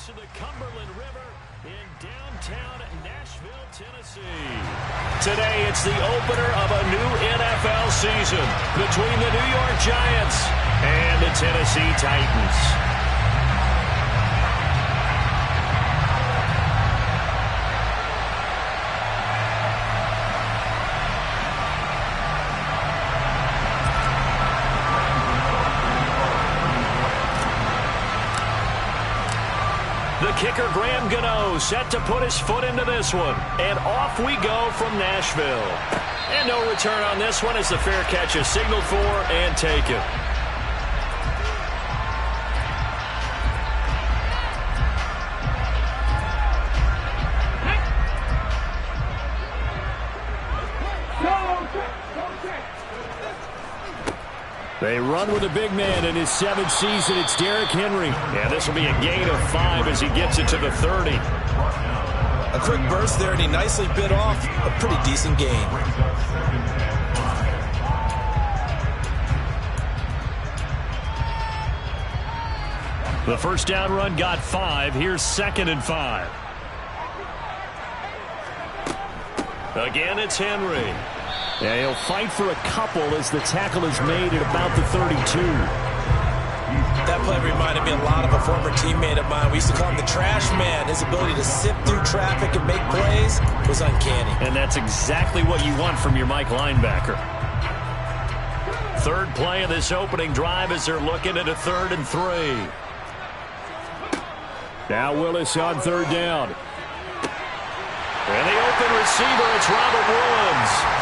of the Cumberland River in downtown Nashville, Tennessee. Today, it's the opener of a new NFL season between the New York Giants and the Tennessee Titans. The kicker, Graham Gano, set to put his foot into this one. And off we go from Nashville. And no return on this one as the fair catch is signaled for and taken. They run with a big man in his 7th season. It's Derrick Henry. Yeah, this will be a gain of 5 as he gets it to the 30. A quick burst there, and he nicely bit off a pretty decent gain. The first down run got 5. Here's 2nd and 5. Again, it's Henry. Yeah, he'll fight for a couple as the tackle is made at about the 32. That play reminded me a lot of a former teammate of mine. We used to call him the trash man. His ability to sift through traffic and make plays was uncanny. And that's exactly what you want from your Mike linebacker. Third play of this opening drive as they're looking at a 3rd and 3. Now Willis on 3rd down. And the open receiver, it's Robert Woods.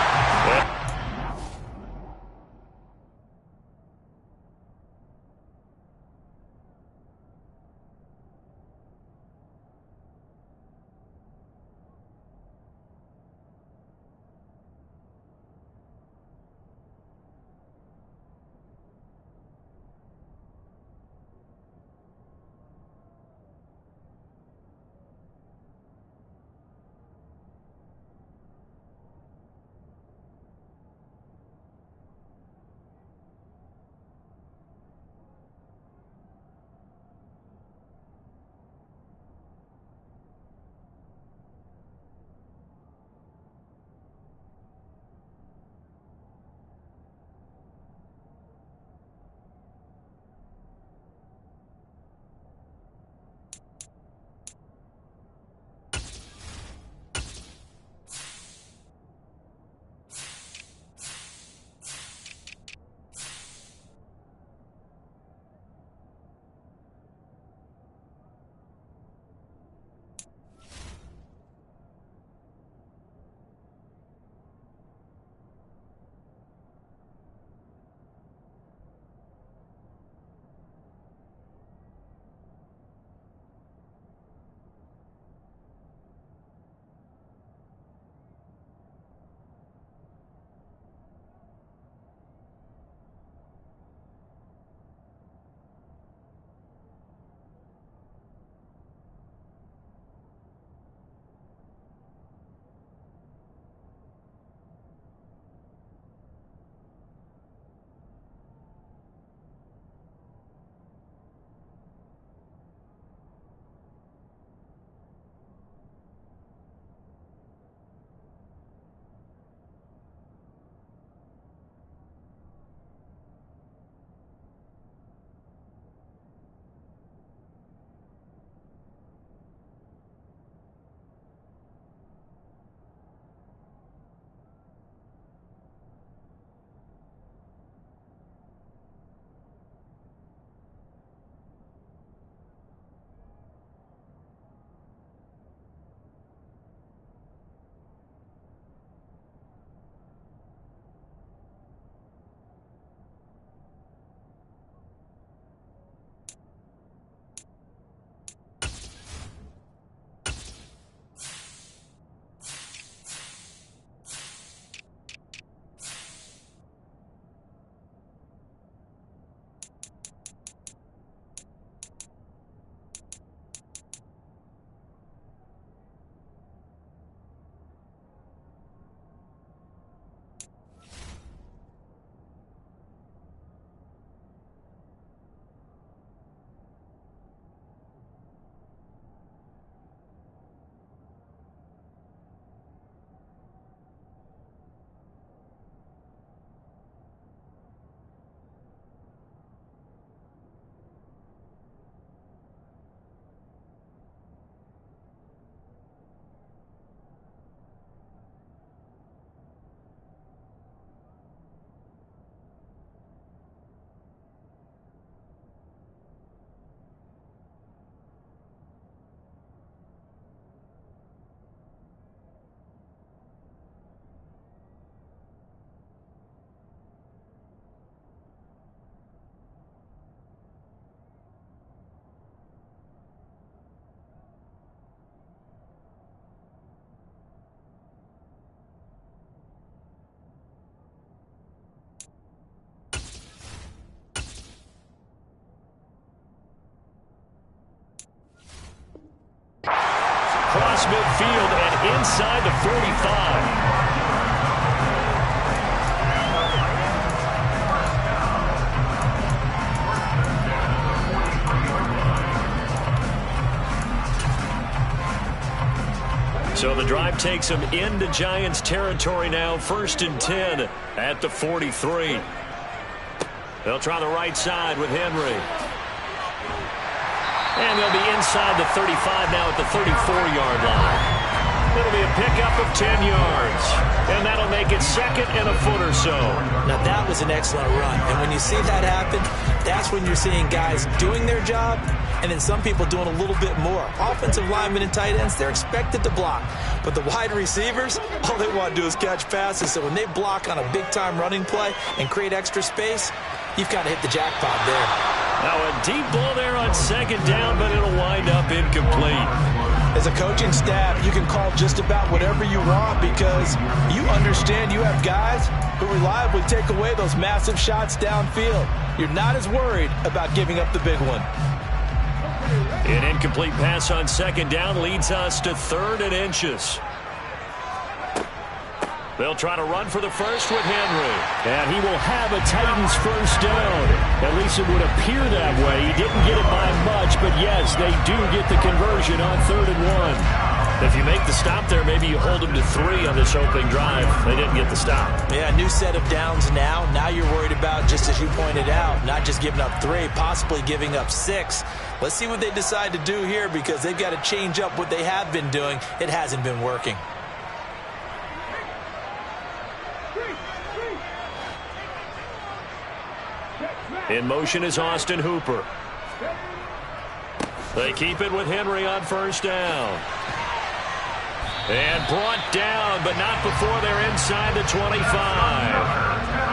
midfield and inside the 45. So the drive takes them into Giants territory now, 1st and 10 at the 43. They'll try the right side with Henry. And they'll be inside the 35 now at the 34-yard line. It'll be a pickup of 10 yards. And that'll make it 2nd and a foot or so. Now that was an excellent run. And when you see that happen, that's when you're seeing guys doing their job and then some people doing a little bit more. Offensive linemen and tight ends, they're expected to block. But the wide receivers, all they want to do is catch passes. So when they block on a big-time running play and create extra space, you've got to hit the jackpot there. Now a deep ball there on 2nd down, but it'll wind up incomplete. As a coaching staff, you can call just about whatever you want because you understand you have guys who reliably take away those massive shots downfield. You're not as worried about giving up the big one. An incomplete pass on 2nd down leads us to 3rd and inches. They'll try to run for the first with Henry. And he will have a Titans first down. At least it would appear that way. He didn't get it by much, but yes, they do get the conversion on 3rd and 1. If you make the stop there, maybe you hold them to 3 on this opening drive. They didn't get the stop. Yeah, new set of downs now. Now you're worried about, just as you pointed out, not just giving up 3, possibly giving up 6. Let's see what they decide to do here because they've got to change up what they have been doing. It hasn't been working. In motion is Austin Hooper. They keep it with Henry on 1st down. And brought down, but not before they're inside the 25.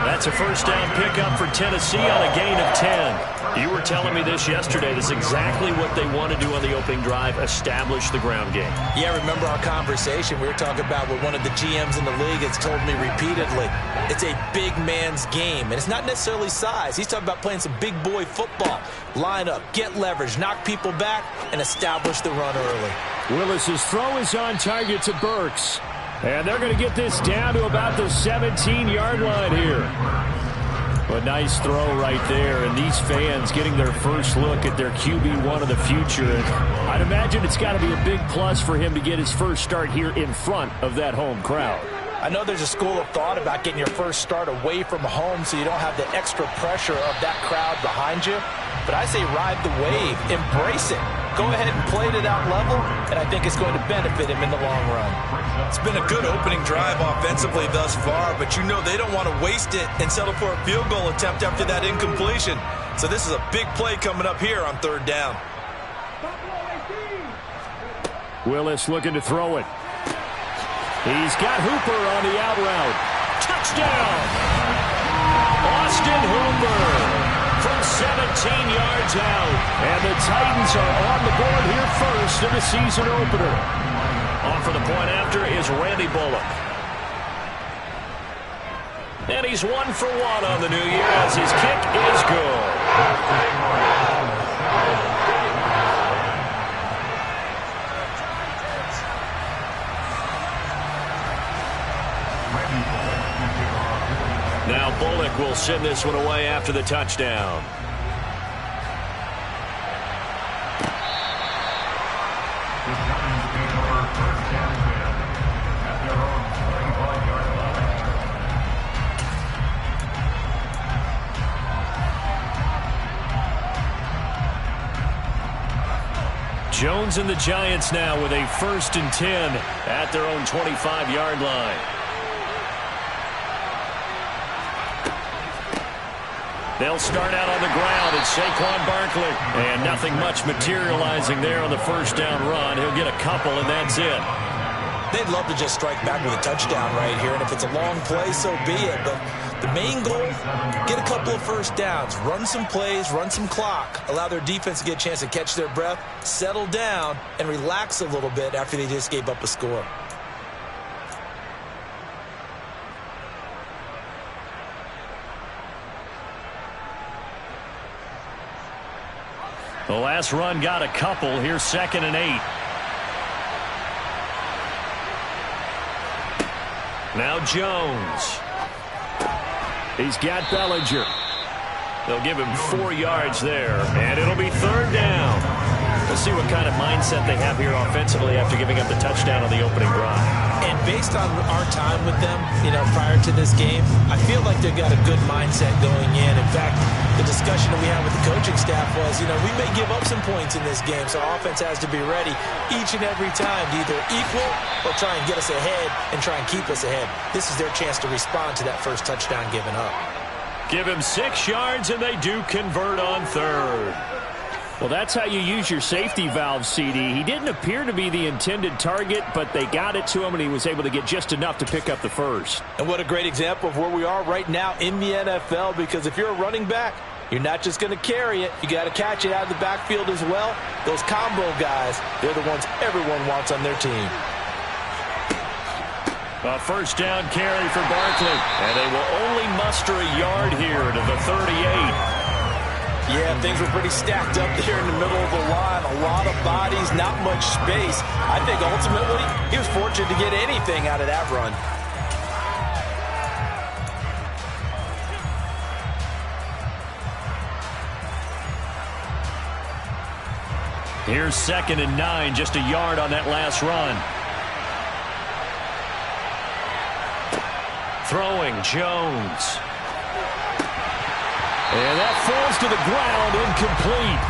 That's a first down pickup for Tennessee on a gain of 10. You were telling me this yesterday. This is exactly what they want to do on the opening drive, establish the ground game. Yeah, remember our conversation. We were talking about what one of the GMs in the league has told me repeatedly. It's a big man's game, and it's not necessarily size. He's talking about playing some big boy football. Line up, get leverage, knock people back, and establish the run early. Willis's throw is on target to Burks. And they're going to get this down to about the 17-yard line here. A nice throw right there, and these fans getting their first look at their QB1 of the future. And I'd imagine it's got to be a big plus for him to get his first start here in front of that home crowd. I know there's a school of thought about getting your first start away from home so you don't have the extra pressure of that crowd behind you. But I say ride the wave, embrace it. Go ahead and play it at that level, and I think it's going to benefit him in the long run. It's been a good opening drive offensively thus far, but you know they don't want to waste it and settle for a field goal attempt after that incompletion. So this is a big play coming up here on 3rd down. Willis looking to throw it. He's got Hooper on the out route. Touchdown! Austin Hooper from 17 yards out. And the Titans are on the board here first in the season opener. On for the point after is Randy Bullock. And he's 1 for 1 on the new year as his kick is good. Now Bullock will send this one away after the touchdown. Jones and the Giants now with a 1st and 10 at their own 25-yard line. They'll start out on the ground. It's Saquon Barkley. And nothing much materializing there on the first down run. He'll get a couple, and that's it. They'd love to just strike back with a touchdown right here, and if it's a long play, so be it. But the main goal, get a couple of first downs, run some plays, run some clock, allow their defense to get a chance to catch their breath, settle down, and relax a little bit after they just gave up a score. The last run got a couple. Here's 2nd and 8. Now Jones. He's got Bellinger. They'll give him 4 yards there, and it'll be 3rd down. We'll see what kind of mindset they have here offensively after giving up the touchdown on the opening drive. And based on our time with them, prior to this game, I feel like they've got a good mindset going in. In fact, the discussion that we had with the coaching staff was, we may give up some points in this game, so our offense has to be ready each and every time to either equal or try and get us ahead and try and keep us ahead. This is their chance to respond to that first touchdown given up. Give him 6 yards, and they do convert on 3rd. Well, that's how you use your safety valve, CD. He didn't appear to be the intended target, but they got it to him, and he was able to get just enough to pick up the first. And what a great example of where we are right now in the NFL, because if you're a running back, you're not just going to carry it. You got to catch it out of the backfield as well. Those combo guys, they're the ones everyone wants on their team. A first down carry for Barkley, and they will only muster a yard here to the 38. Yeah, things were pretty stacked up there in the middle of the line. A lot of bodies, not much space. I think ultimately he was fortunate to get anything out of that run. Here's 2nd and 9, just a yard on that last run. Throwing, Jones. And that falls to the ground, incomplete.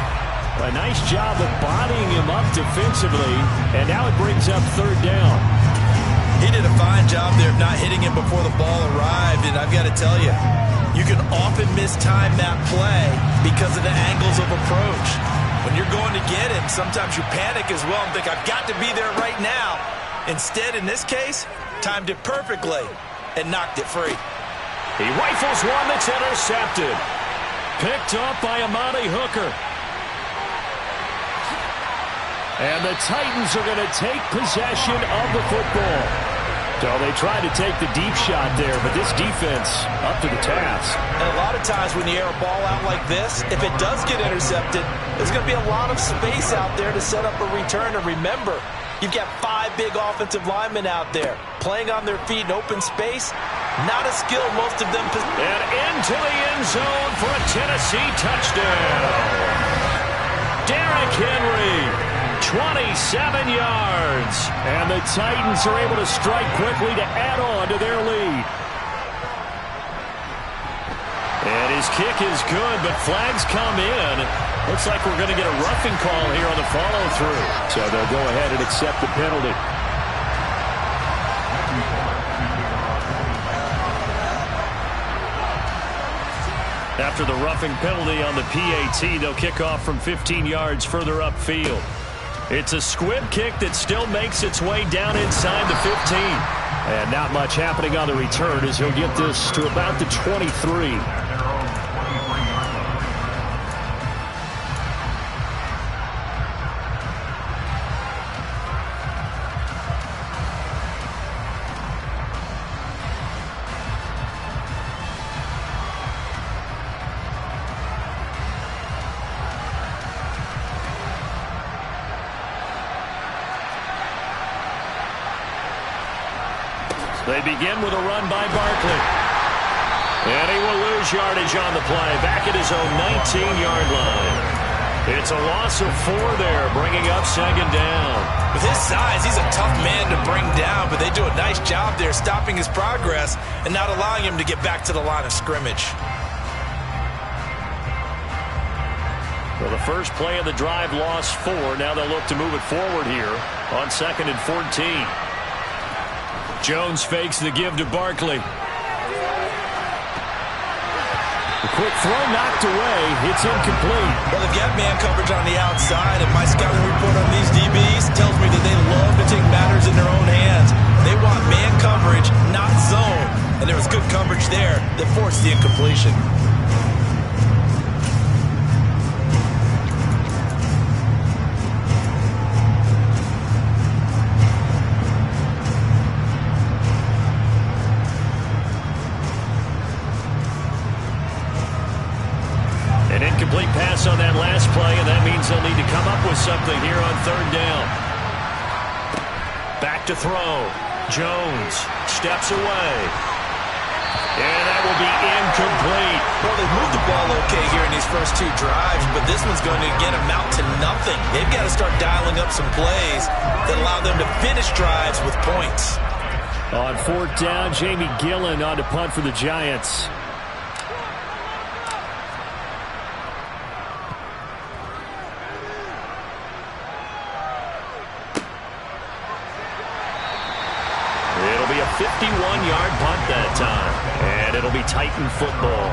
A nice job of bodying him up defensively, and now it brings up 3rd down. He did a fine job there of not hitting him before the ball arrived, and I've got to tell you, you can often mistime that play because of the angles of approach. When you're going to get him, sometimes you panic as well and think, I've got to be there right now. Instead, in this case, timed it perfectly and knocked it free. He rifles one that's intercepted. Picked up by Amani Hooker. And the Titans are going to take possession of the football. So they tried to take the deep shot there, but this defense up to the task. And a lot of times when you air a ball out like this, if it does get intercepted, there's going to be a lot of space out there to set up a return. And remember, you've got 5 big offensive linemen out there playing on their feet in open space. Not a skill most of them possess. And into the end zone for a Tennessee touchdown. Derrick Henry, 27 yards. And the Titans are able to strike quickly to add on to their lead. And his kick is good, but flags come in. Looks like we're going to get a roughing call here on the follow-through. So they'll go ahead and accept the penalty. After the roughing penalty on the PAT, they'll kick off from 15 yards further upfield. It's a squib kick that still makes its way down inside the 15. And not much happening on the return as he'll get this to about the 23. They begin with a run by Barkley. And he will lose yardage on the play, back at his own 19-yard line. It's a loss of 4 there, bringing up 2nd down. With his size, he's a tough man to bring down, but they do a nice job there stopping his progress and not allowing him to get back to the line of scrimmage. Well, the first play of the drive lost 4. Now they'll look to move it forward here on 2nd and 14. Jones fakes the give to Barkley. The quick throw knocked away. It's incomplete. Well, they've got man coverage on the outside, and my scouting report on these DBs tells me that they love to take matters in their own hands. They want man coverage, not zone. And there was good coverage there that forced the incompletion. Incomplete pass on that last play, and that means they'll need to come up with something here on 3rd down. Back to throw. Jones steps away. And that will be incomplete. Well, they moved the ball okay here in these first two drives, but this one's going to, again, amount to nothing. They've got to start dialing up some plays that allow them to finish drives with points. On fourth down, Jamie Gillen on to punt for the Giants. It'll be a 51-yard punt that time, and it'll be Titan football.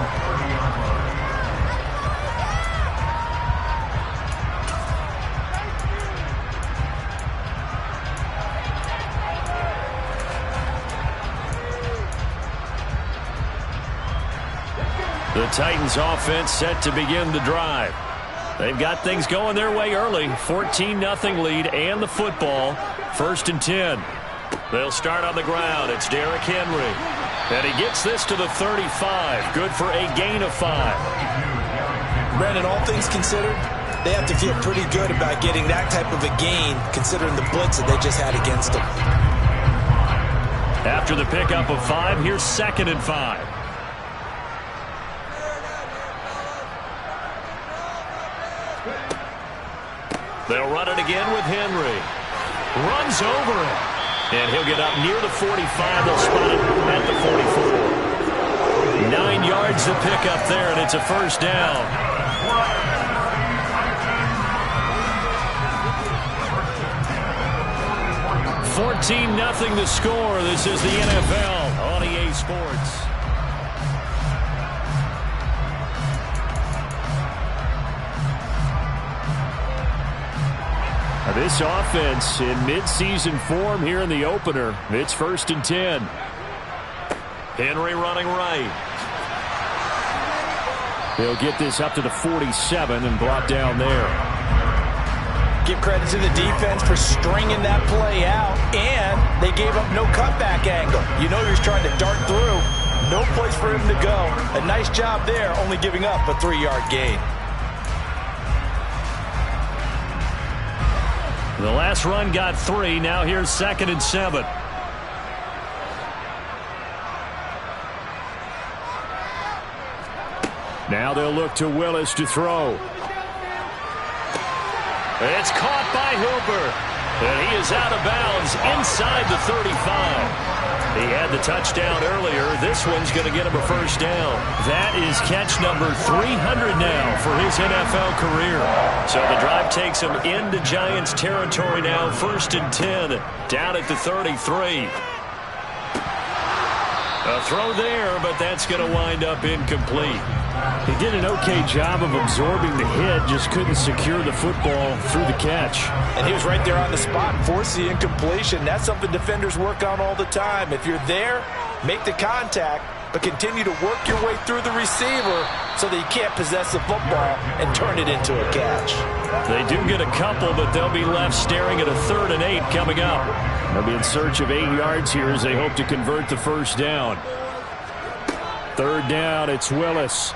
The Titans offense set to begin the drive. They've got things going their way early. 14-0 lead and the football. 1st and 10. They'll start on the ground. It's Derrick Henry. And he gets this to the 35. Good for a gain of 5. Brandon, all things considered, they have to feel pretty good about getting that type of a gain considering the blitz that they just had against them. After the pickup of 5, here's 2nd and 5. They'll run it again with Henry. Runs over it. And he'll get up near the 45. They'll spot it at the 44. 9 yards to pick up there, and it's a 1st down. $14-0 the score. This is the NFL on EA Sports. This offense in midseason form here in the opener. It's 1st and 10. Henry running right. They'll get this up to the 47 and brought down there. Give credit to the defense for stringing that play out, and they gave up no cutback angle. You know he was trying to dart through. No place for him to go. A nice job there, only giving up a 3-yard gain. The last run got 3. Now here's 2nd and 7. Now they'll look to Willis to throw. It's caught by Hooper. And he is out of bounds inside the 35. He had the touchdown earlier. This one's going to get him a 1st down. That is catch number 300 now for his NFL career. So the drive takes him into Giants territory now. 1st and 10 down at the 33. A throw there, but that's going to wind up incomplete. He did an okay job of absorbing the hit, just couldn't secure the football through the catch. And he was right there on the spot and forced the incompletion. That's something defenders work on all the time. If you're there, make the contact, but continue to work your way through the receiver so that you can't possess the football and turn it into a catch. They do get a couple, but they'll be left staring at a 3rd and 8 coming up. They'll be in search of 8 yards here as they hope to convert the 1st down. 3rd down, it's Willis.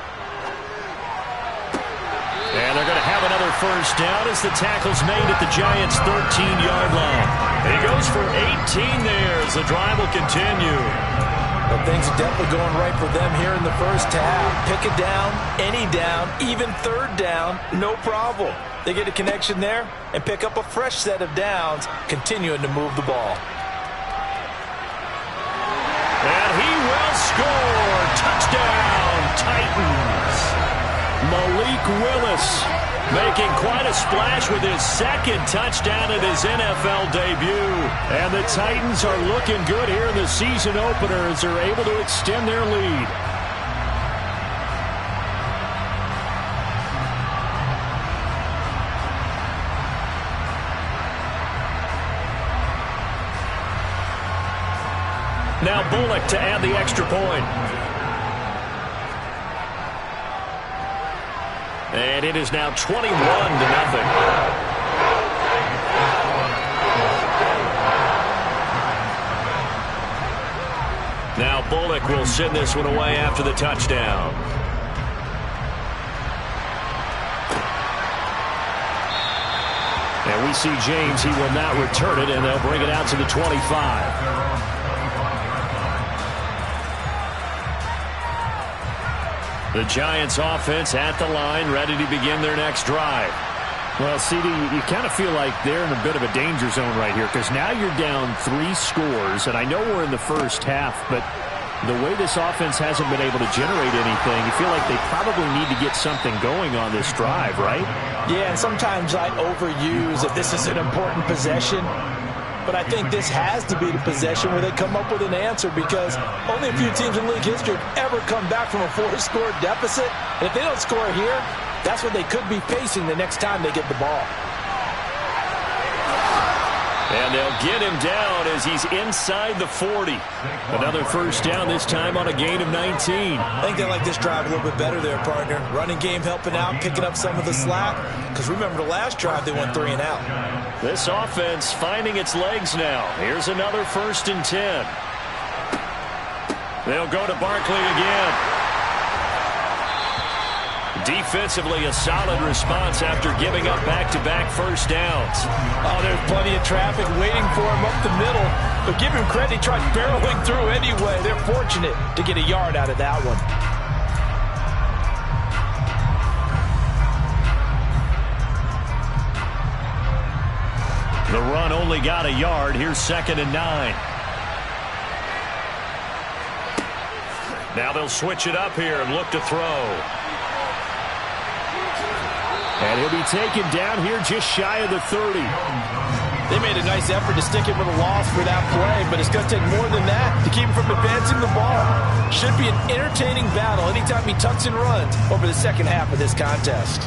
And they're going to have another 1st down as the tackle's made at the Giants' 13-yard line. And he goes for 18 there as the drive will continue. Well, things are definitely going right for them here in the first half. Pick it down, any down, even 3rd down, no problem. They get a connection there and pick up a fresh set of downs, continuing to move the ball. And he will score. Touchdown, Titans. Malik Willis making quite a splash with his 2nd touchdown in his NFL debut. And the Titans are looking good here in the season opener as they're able to extend their lead. Now Bullock to add the extra point. And it is now 21-0. Now Bullock will send this one away after the touchdown. And we see James, he will not return it, and they'll bring it out to the 25. The Giants offense at the line, ready to begin their next drive. Well, CD, you kind of feel like they're in a bit of a danger zone right here because now you're down 3 scores, and I know we're in the first half, but the way this offense hasn't been able to generate anything, you feel like they probably need to get something going on this drive, right? Yeah, and sometimes I overuse that this is an important possession, but I think this has to be the possession where they come up with an answer because only a few teams in league history have ever come back from a 4-score deficit, and if they don't score here, that's what they could be facing the next time they get the ball. And they'll get him down as he's inside the 40. Another first down, this time on a gain of 19. I think they like this drive a little bit better there, partner. Running game helping out, picking up some of the slack. Because remember the last drive, they went 3 and out. This offense finding its legs now. Here's another 1st and 10. They'll go to Barkley again. Defensively, a solid response after giving up back-to-back first downs. Oh, there's plenty of traffic waiting for him up the middle. But give him credit, he tried barreling through anyway. They're fortunate to get a yard out of that one. The run only got a yard. Here's 2nd and 9. Now they'll switch it up here and look to throw. And he'll be taken down here just shy of the 30. They made a nice effort to stick him with a loss for that play, but it's going to take more than that to keep him from advancing the ball. Should be an entertaining battle anytime he tucks and runs over the second half of this contest.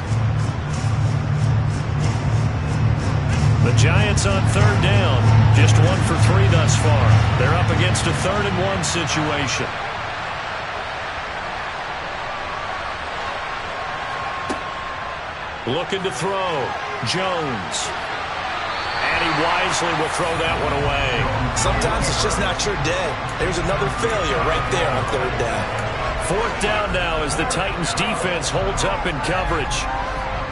The Giants on 3rd down. Just 1 for 3 thus far. They're up against a 3rd and 1 situation. Looking to throw. Jones. And he wisely will throw that one away. Sometimes it's just not your day. There's another failure right there on 3rd down. 4th down now as the Titans defense holds up in coverage.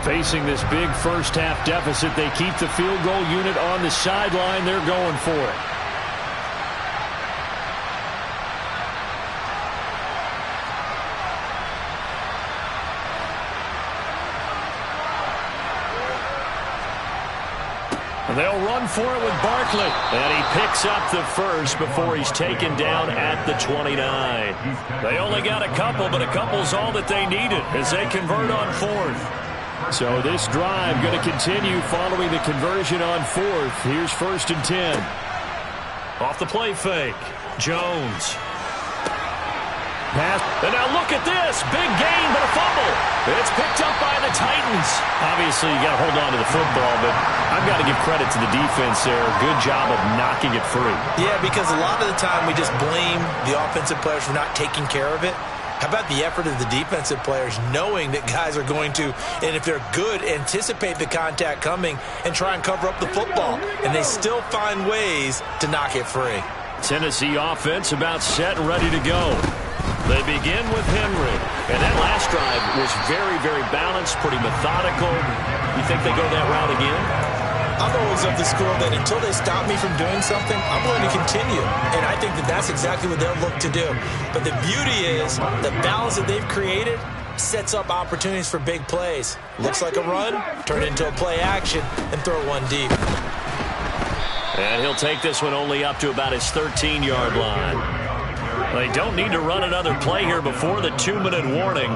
Facing this big first-half deficit, they keep the field goal unit on the sideline. They're going for it. They'll run for it with Barkley. And he picks up the first before he's taken down at the 29. They only got a couple, but a couple's all that they needed as they convert on 4th. So this drive going to continue following the conversion on 4th. Here's 1st and 10. Off the play fake. Jones. Pass. And now look at this. Big gain, but a fumble. It's picked up by the Titans. Obviously, you got to hold on to the football, but I've got to give credit to the defense there. Good job of knocking it free. Yeah, because a lot of the time we just blame the offensive players for not taking care of it. How about the effort of the defensive players knowing that guys are going to, and if they're good, anticipate the contact coming and try and cover up the football. And they still find ways to knock it free. Tennessee offense about set and ready to go. They begin with Henry. And that last drive was very, very balanced, pretty methodical. You think they go that route again? I'm always of the school that until they stop me from doing something, I'm going to continue. And I think that that's exactly what they'll look to do. But the beauty is the balance that they've created sets up opportunities for big plays. Looks like a run, turn it into a play action, and throw one deep. And he'll take this one only up to about his 13-yard line. They don't need to run another play here before the 2-minute warning.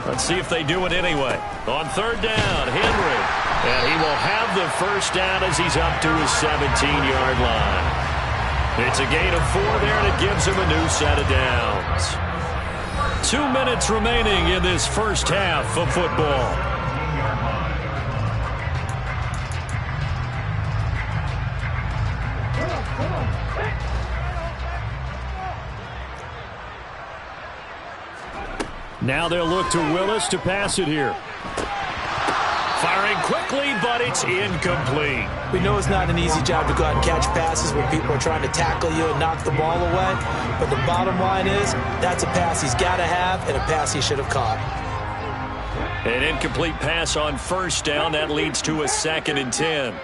Let's see if they do it anyway. On 3rd down, Henry. And he will have the first down as he's up to his 17-yard line. It's a gain of 4 there, and it gives him a new set of downs. 2 minutes remaining in this first half of football. Now they'll look to Willis to pass it here. Firing quickly, but it's incomplete. We know it's not an easy job to go out and catch passes when people are trying to tackle you and knock the ball away. But the bottom line is that's a pass he's got to have and a pass he should have caught. An incomplete pass on 1st down. That leads to a 2nd and 10.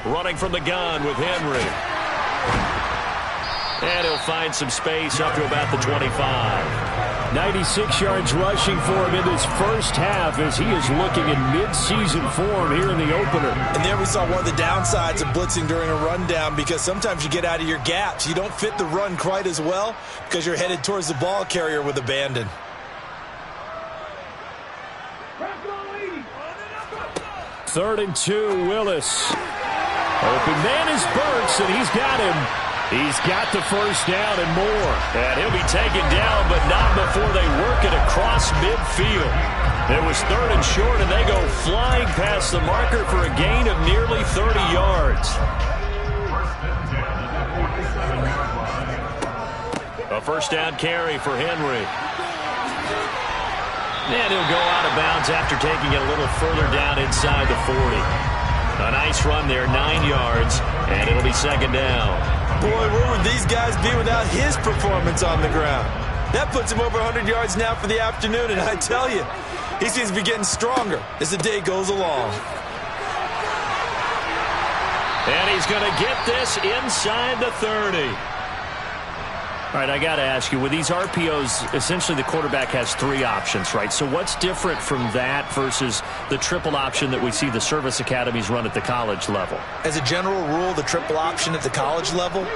Running from the gun with Henry. And he'll find some space up to about the 25. 96 yards rushing for him in this first half as he is looking in mid-season form here in the opener. And there we saw one of the downsides of blitzing during a rundown, because sometimes you get out of your gaps. You don't fit the run quite as well because you're headed towards the ball carrier with abandon. Third and 2, Willis. Open man is Burks, and he's got him. He's got the first down and more. And he'll be taken down, but not before they work it across midfield. It was third and short, and they go flying past the marker for a gain of nearly 30 yards. A first down carry for Henry. And he'll go out of bounds after taking it a little further down inside the 40. A nice run there, 9 yards, and it'll be second down. Boy, where would these guys be without his performance on the ground? That puts him over 100 yards now for the afternoon, and I tell you, he seems to be getting stronger as the day goes along. And he's going to get this inside the 30. All right, I got to ask you, with these RPOs, essentially the quarterback has 3 options, right? So what's different from that versus the triple option that we see the service academies run at the college level? As a general rule, the triple option at the college level,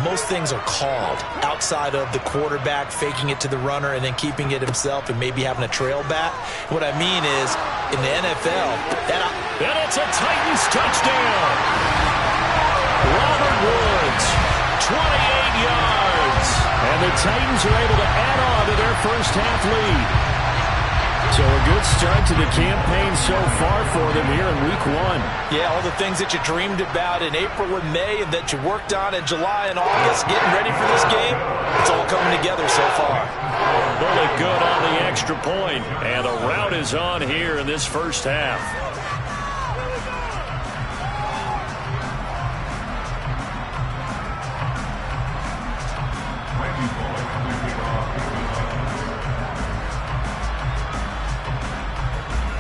most things are called outside of the quarterback faking it to the runner and then keeping it himself and maybe having a trail back. What I mean is, in the NFL, and it's a Titans touchdown. Robert Woods, 28 yards. And the Titans are able to add on to their first half lead. So a good start to the campaign so far for them here in week 1. Yeah, all the things that you dreamed about in April and May and that you worked on in July and August, getting ready for this game, it's all coming together so far. Bullock good on the extra point, and the rout is on here in this first half.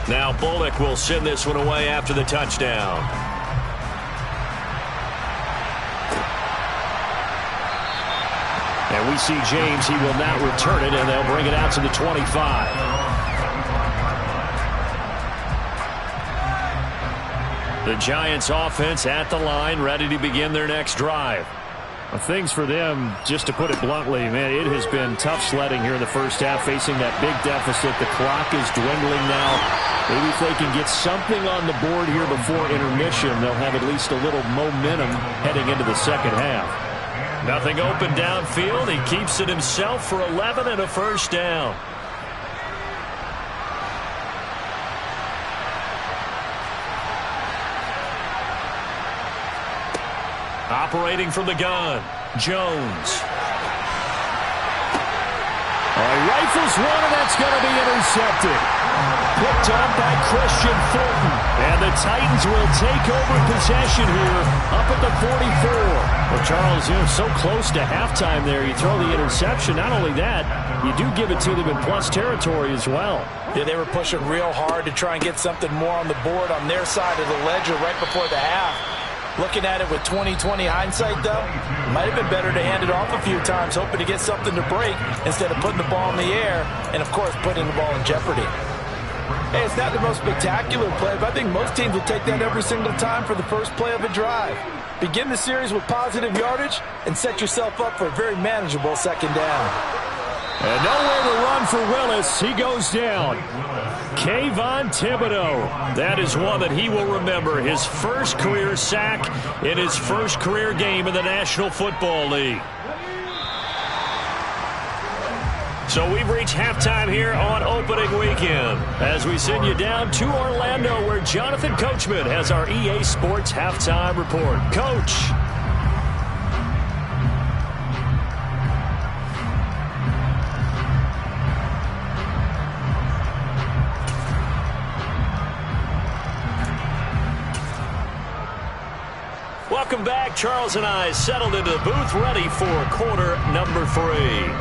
Now Bullock will send this one away after the touchdown. And we see James. He will not return it, and they'll bring it out to the 25. The Giants offense at the line, ready to begin their next drive. Well, things for them, just to put it bluntly, man, it has been tough sledding here in the first half, facing that big deficit. The clock is dwindling now. Maybe if they can get something on the board here before intermission, they'll have at least a little momentum heading into the second half. Nothing open downfield. He keeps it himself for 11 and a first down. Operating from the gun, Jones. Rifles one, and that's going to be intercepted. Picked up by Christian Fulton. And the Titans will take over possession here up at the 44. Well, Charles, so close to halftime there. You throw the interception. Not only that, you do give it to them in plus territory as well. Yeah, they were pushing real hard to try and get something more on the board on their side of the ledger right before the half. Looking at it with 20/20 hindsight, though, might have been better to hand it off a few times, hoping to get something to break instead of putting the ball in the air and, of course, putting the ball in jeopardy. Hey, it's not the most spectacular play, but I think most teams will take that every single time for the first play of a drive. Begin the series with positive yardage and set yourself up for a very manageable second down. And nowhere to run for Willis. He goes down. Kayvon Thibodeau. That is one that he will remember. His first career sack in his first career game in the National Football League. So we've reached halftime here on opening weekend as we send you down to Orlando, where Jonathan Coachman has our EA Sports halftime report. Coach. Welcome back. Charles and I settled into the booth, ready for quarter number 3.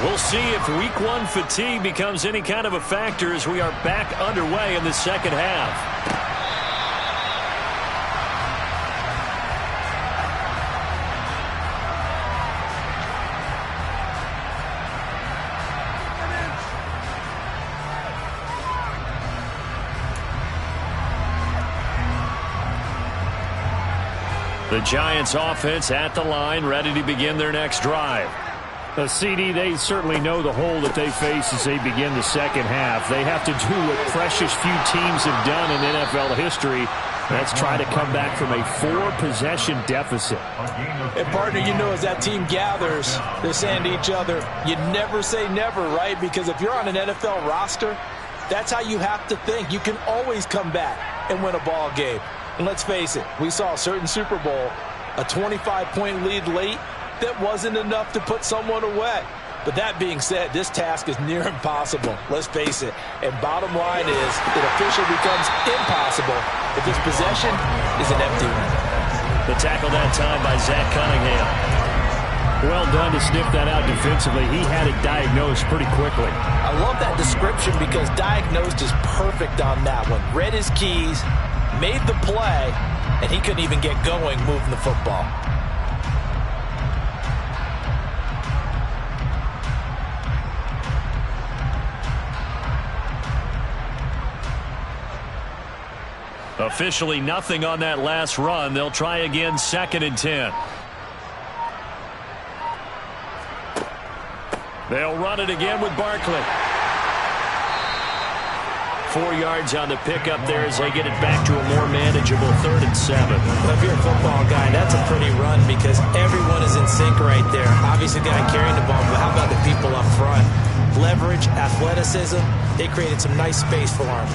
We'll see if week one fatigue becomes any kind of a factor as we are back underway in the second half. The Giants offense at the line, ready to begin their next drive. The CD, they certainly know the hole that they face as they begin the second half. They have to do what precious few teams have done in NFL history. That's try to come back from a 4-possession deficit. And, partner, you know, as that team gathers, they're saying to each other, you never say never, right? Because if you're on an NFL roster, that's how you have to think. You can always come back and win a ball game. And let's face it, we saw a certain Super Bowl, a 25-point lead late, that wasn't enough to put someone away. But that being said, this task is near impossible. Let's face it. And bottom line is, it officially becomes impossible if this possession is an empty one. The tackle that time by Zach Cunningham. Well done to sniff that out defensively. He had it diagnosed pretty quickly. I love that description because diagnosed is perfect on that one. Read his keys, made the play, and he couldn't even get going moving the football. Officially nothing on that last run. They'll try again, 2nd and 10. They'll run it again with Barkley. 4 yards on the pickup there as they get it back to a more manageable 3rd and 7. Well, if you're a football guy, that's a pretty run because everyone is in sync right there. Obviously, the guy carrying the ball, but how about the people up front? Leverage, athleticism, they created some nice space for him.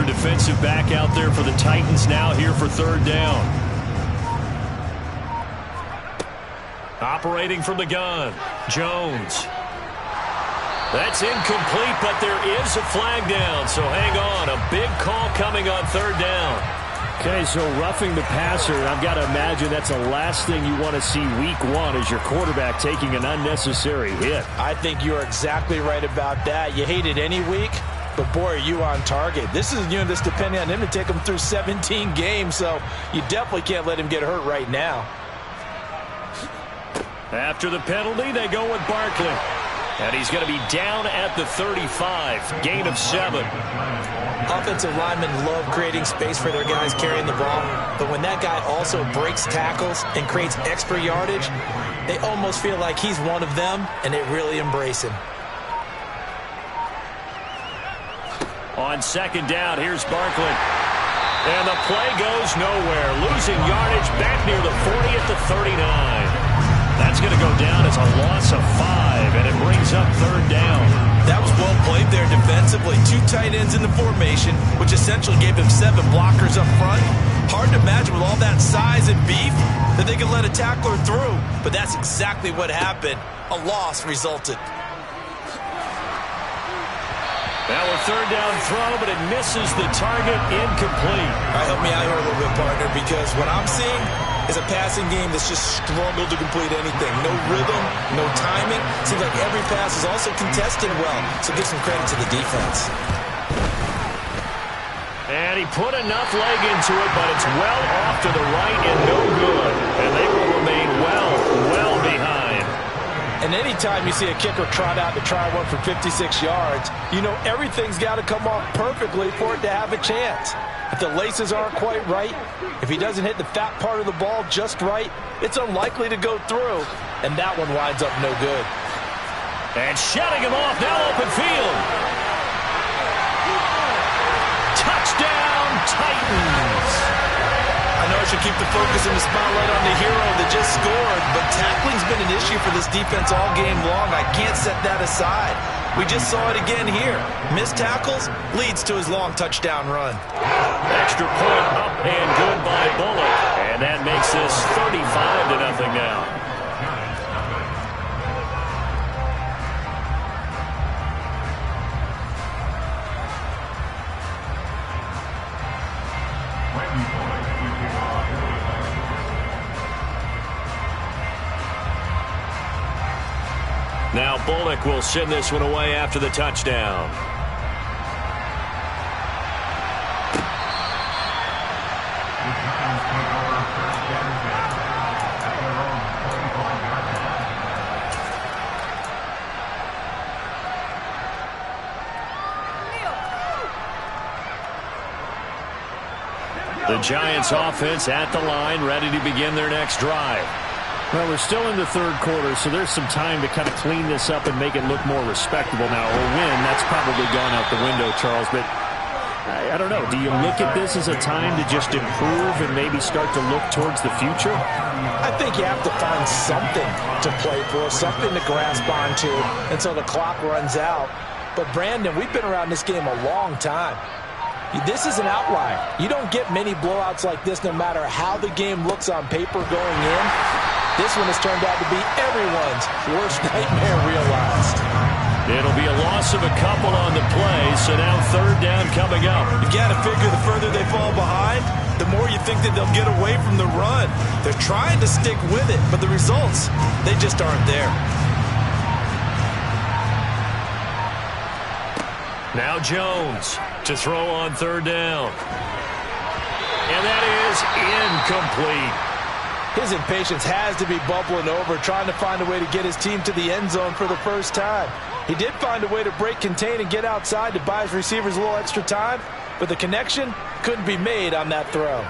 Defensive back out there for the Titans now here for 3rd down. Operating from the gun, Jones. That's incomplete, but there is a flag down, so hang on. A big call coming on 3rd down. Okay, so roughing the passer, I've got to imagine that's the last thing you want to see week one as your quarterback taking an unnecessary hit. I think you're exactly right about that. You hate it any week. But, boy, are you on target. This is, you know, this depending on him to take him through 17 games, so you definitely can't let him get hurt right now. After the penalty, they go with Barkley. And he's going to be down at the 35, gain of 7. Offensive linemen love creating space for their guys carrying the ball, but when that guy also breaks tackles and creates extra yardage, they almost feel like he's one of them, and they really embrace him. On 2nd down, here's Barkley. And the play goes nowhere. Losing yardage back near the 40 at the 39. That's going to go down as a loss of 5, and it brings up 3rd down. That was well played there defensively. 2 tight ends in the formation, which essentially gave them 7 blockers up front. Hard to imagine with all that size and beef that they could let a tackler through. But that's exactly what happened. A loss resulted. Now a 3rd down throw, but it misses the target, incomplete. All right, help me out here a little bit, partner, because what I'm seeing is a passing game that's just struggled to complete anything. No rhythm, no timing. Seems like every pass is also contested well, so give some credit to the defense. And he put enough leg into it, but it's well off to the right and no good. And they will remain well behind. And anytime you see a kicker trot out to try one for 56 yards, you know everything's got to come off perfectly for it to have a chance. If the laces aren't quite right, if he doesn't hit the fat part of the ball just right, it's unlikely to go through. And that one winds up no good. And shutting him off, now open field. Touchdown, Titans. I know I should keep the focus and the spotlight on the hero that just scored, but tackling's been an issue for this defense all game long. I can't set that aside. We just saw it again here. Missed tackles leads to his long touchdown run. Extra point up and good by Bullock. And that makes this 35-0 now. Now Bullock will send this one away after the touchdown. The Giants offense at the line, ready to begin their next drive. Well, we're still in the third quarter, so there's some time to kind of clean this up and make it look more respectable. Now, a win, that's probably gone out the window, Charles, but I don't know. Do you look at this as a time to just improve and maybe start to look towards the future? I think you have to find something to play for, something to grasp onto until the clock runs out. But, Brandon, we've been around this game a long time. This is an outlier. You don't get many blowouts like this no matter how the game looks on paper going in. This one has turned out to be everyone's worst nightmare realized. It'll be a loss of a couple on the play, so now third down coming up. You got to figure the further they fall behind, the more you think that they'll get away from the run. They're trying to stick with it, but the results, they just aren't there. Now Jones to throw on third down. And that is incomplete. His impatience has to be bubbling over, trying to find a way to get his team to the end zone for the first time. He did find a way to break contain and get outside to buy his receivers a little extra time, but the connection couldn't be made on that throw.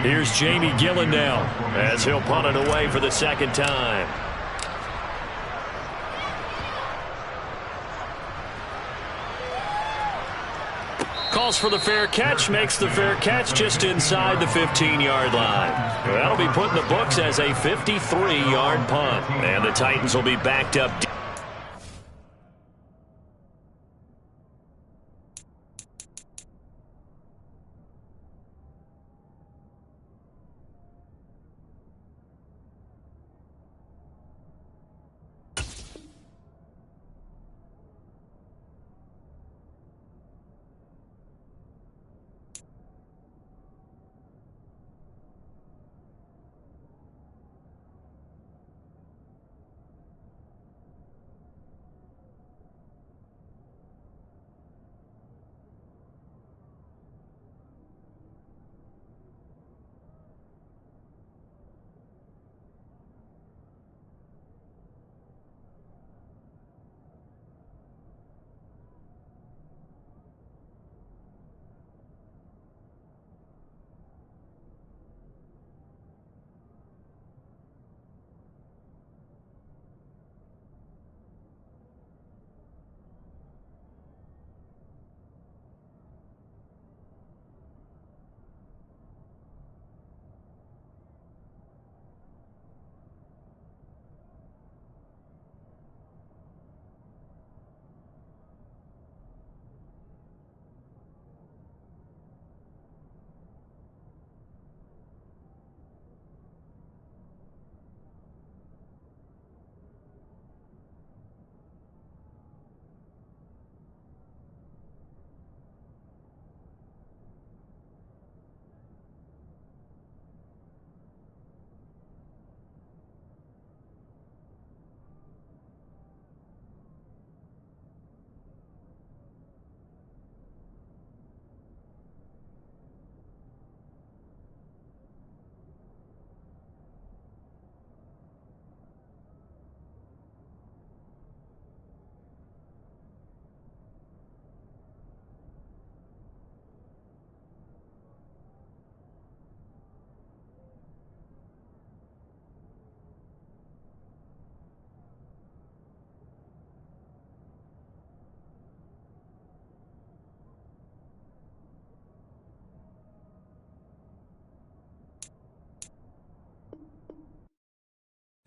Here's Jamie Gillen now as he'll punt it away for the second time. Calls for the fair catch, makes the fair catch just inside the 15-yard line. That'll be put in the books as a 53-yard punt. And the Titans will be backed up.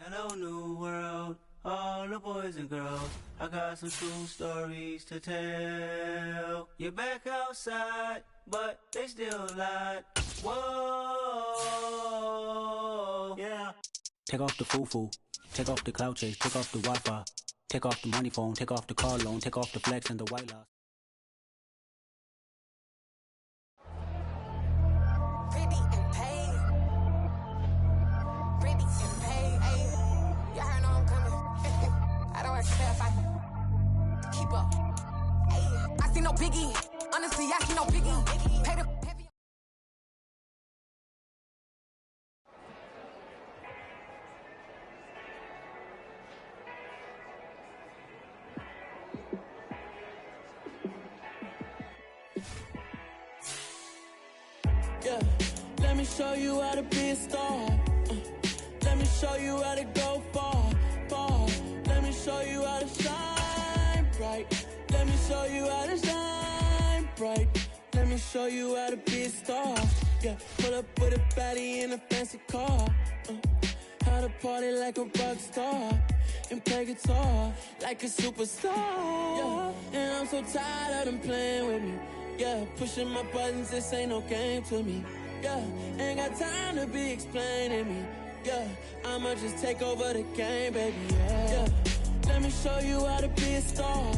Hello, new world, all the boys and girls. I got some true stories to tell. You're back outside, but they still lied. Whoa, yeah. Take off the foo-foo, take off the cloud chase, take off the Wi-Fi. Take off the money phone, take off the car loan, take off the flex and the white loss. Pretty and paid. Pretty and paid. Ayy, y'all heard know I'm coming. I don't expect if I keep up. Ayy, I see no biggie. Honestly, I see no biggie. Pay the heavy. Yeah, let me show you how to be a star. Let me show you how to go far, far. Let me show you how to shine bright. Let me show you how to shine bright. Let me show you how to be a star. Yeah, pull up with a baddie in a fancy car. How to party like a rock star and play guitar like a superstar. Yeah, and I'm so tired of them playing with me. Yeah, pushing my buttons, this ain't no game to me. Yeah, ain't got time to be explaining me. Yeah, I'ma just take over the game, baby. Yeah, let me show you how to be a star.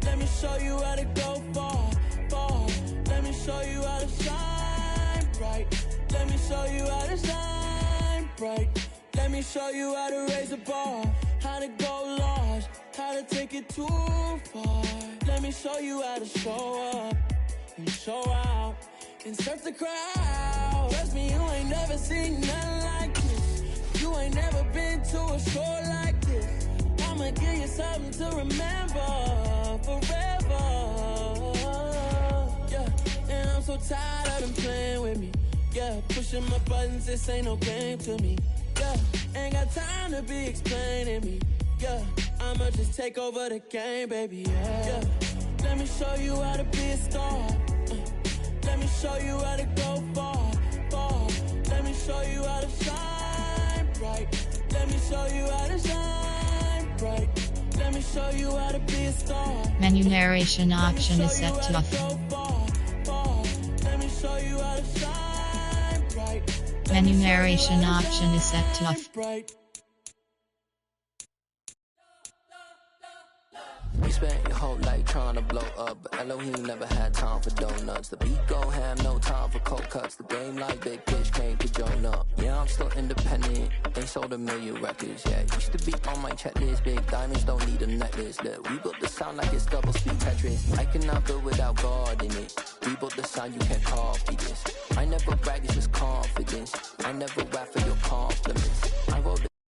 Let me show you how to go far, far. Let me show you how to shine bright. Let me show you how to shine bright. Let me show you how to raise a bar, how to go large, how to take it too far. Let me show you how to show up and show out and surf the crowd. Trust me, you ain't never seen nothing like this. You ain't never been to a show like this. I'ma give you something to remember forever. Yeah, and I'm so tired of them playing with me. Yeah, pushing my buttons, this ain't no game to me. Yeah, ain't got time to be explaining me. Yeah, I'ma just take over the game, baby. Yeah, let me show you how to be a star. Let me show you how to go far, far. Let me show you how to shine bright. Let me show you how to shine bright. Let me show you how to be a star. Menu narration option is set to off. Let me show you how to shine bright. Menu narration option is set to off. We spent your whole life trying to blow up, but Elohim never had time for donuts. The beat go ham, no time for cold cuts. The game like big fish came to join up. Yeah, I'm still independent, ain't sold a million records yet. Used to be on my checklist, big diamonds don't need a necklace. Look, we built the sound like it's double speed Tetris. I cannot build without God in it. We built the sound, you can't copy this. I never brag, it's just confidence. I never rap for your compliments.